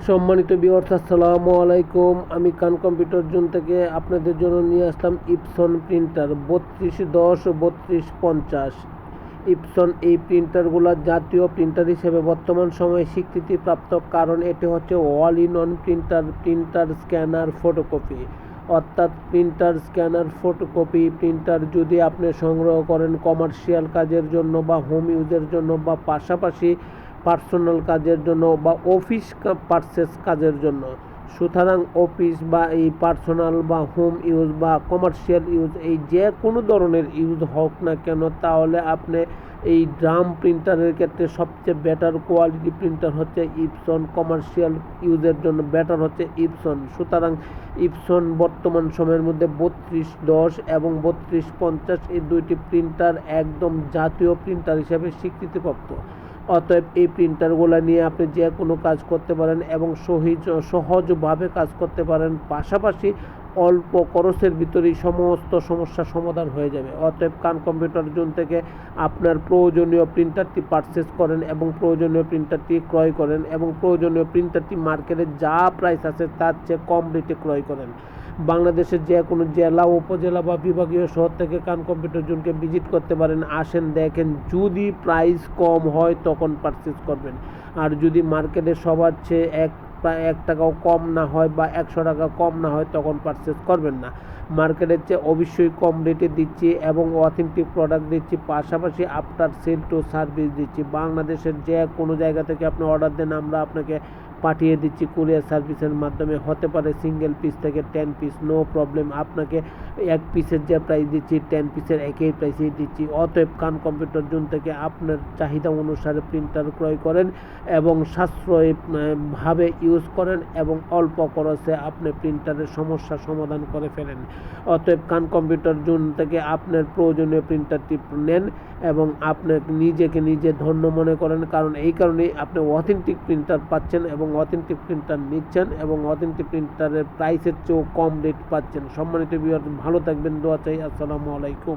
সম্মানিত ভিউয়ার্স, আসসালামু আলাইকুম। আমি কান কম্পিউটার জোন থেকে আপনাদের জন্য নিয়ে আসলাম ইপসন প্রিন্টার 3210 3250। ইপসন এই প্রিন্টারগুলো জাতীয় প্রিন্টার হিসেবে বর্তমান সময়ে স্বীকৃতিপ্রাপ্ত, কারণ এটি হচ্ছে all in one printer scanner photocopy. অর্থাৎ প্রিন্টার স্ক্যানার ফটোকপি প্রিন্টার যদি আপনি সংগ্রহ করেন কমার্শিয়াল কাজের জন্য বা হোম ইউজের জন্য বা পাশাপাশি পার্সোনাল কাজের জন্য বা অফিস পারচেস কাজের জন্য, সুতরাং অফিস বা এই পার্সোনাল বা হোম ইউজ বা কমার্শিয়াল ইউজ এই যে কোনো ধরনের ইউজ হোক না কেন, তাহলে আপনি এই ড্রাম প্রিন্টারের ক্ষেত্রে সবচেয়ে বেটার কোয়ালিটি প্রিন্টার হচ্ছে ইপসন। কমার্শিয়াল ইউজের জন্য বেটার হচ্ছে ইপসন। সুতরাং ইপসন বর্তমান সময়ের মধ্যে 3210 এবং 3250 এই দুইটি প্রিন্টার একদম জাতীয় প্রিন্টার হিসেবে স্বীকৃতিপ্রাপ্ত। অতএব এই প্রিন্টারগুলো নিয়ে আপনি যে কোনো কাজ করতে পারেন এবং সহজভাবে কাজ করতে পারেন, পাশাপাশি অল্প খরচের ভিতরেই সমস্ত সমস্যার সমাধান হয়ে যাবে। অতএব কান কম্পিউটার জোন থেকে আপনার প্রয়োজনীয় প্রিন্টারটি পারচেস করেন এবং প্রয়োজনীয় প্রিন্টারটি ক্রয় করেন এবং প্রয়োজনীয় প্রিন্টারটি মার্কেটে যা প্রাইস আছে তার চেয়ে কম রেটে ক্রয় করেন। বাংলাদেশের যে কোনো জেলা, উপজেলা বা বিভাগীয় শহর থেকে কান কম্পিউটার জোনকে ভিজিট করতে পারেন। আসেন, দেখেন, যদি প্রাইস কম হয় তখন পারচেস করবেন, আর যদি মার্কেটে সবার চেয়ে এক টাকাও কম না হয় বা 100 টাকা কম না হয় তখন পারচেস করবেন না। মার্কেটের চেয়ে অবশ্যই কম রেটে দিচ্ছি এবং অথেন্টিক প্রোডাক্ট দিচ্ছি, পাশাপাশি আফটার সেল টু সার্ভিস দিচ্ছি। বাংলাদেশের যে কোনো জায়গা থেকে আপনি অর্ডার দেন, আমরা আপনাকে পাঠিয়ে দিচ্ছি কুরিয়ার সার্ভিসের মাধ্যমে। হতে পারে সিঙ্গেল পিস থেকে 10 পিস, নো প্রবলেম। আপনাকে এক পিসের যে প্রাইস দিচ্ছি 10 পিসের একই প্রাইসেই দিচ্ছি। অতএব কান কম্পিউটার জোন থেকে আপনার চাহিদা অনুসারে প্রিন্টার ক্রয় করেন এবং সাশ্রয়ীভাবে ইউজ করেন এবং অল্প খরচে আপনি প্রিন্টারের সমস্যা সমাধান করে ফেলেন। অতএব কান কম্পিউটার জোন থেকে আপনার প্রয়োজনীয় প্রিন্টারটি নেন এবং আপনি নিজেকে নিজে ধন্য মনে করেন, কারণ এই কারণেই আপনি অথেন্টিক প্রিন্টার পাচ্ছেন এবং অথেন্টিক প্রিন্টার নিচ্ছেন এবং অথেন্টিক প্রিন্টারের প্রাইসের চেয়েও কম রেট পাচ্ছেন। সম্মানিত ভিউয়ার, ভালো থাকবেন, দোয়া চাই। আসসালামু আলাইকুম।